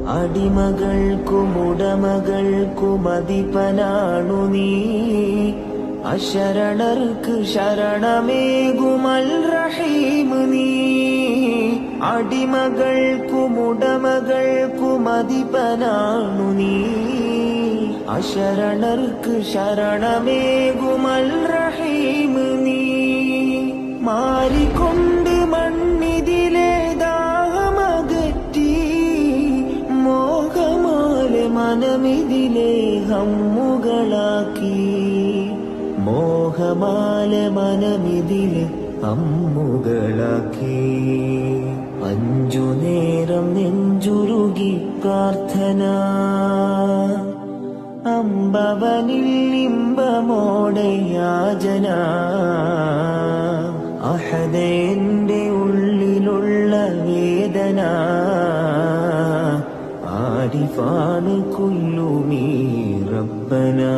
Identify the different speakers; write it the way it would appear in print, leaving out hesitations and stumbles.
Speaker 1: അടിമകൾക്കും ഉടമകൾക്കും അധിപനാണു നീ. അശരണർക്ക് ശരണമേകുമൽ റഹീം നീ. അടിമകൾക്കും ഉടമകൾക്കും അധിപനാണു നീ. അശരണർക്ക് ശരണമേകുമൽ റഹീം നീ. മാറിക്കൊണ്ട് മണ്ണിതിലെ ദാഹമകറ്റി മോഹമാലെ മനമിതിലെ ഹമ്മുകളാക്കി. മോഹമാലെ മനമിതിലെ ഹമ്മുകളാക്കി. അഞ്ചു നേരം നെഞ്ചുരുകി പ്രാർത്ഥന, അമ്പവനിൽ ഇമ്പമോടെ യാചന. അഹദന്റെ ഉള്ളിലുള്ള വേദന ആരിഫാണ് കുല്ലുമീ റബ്ബനാ.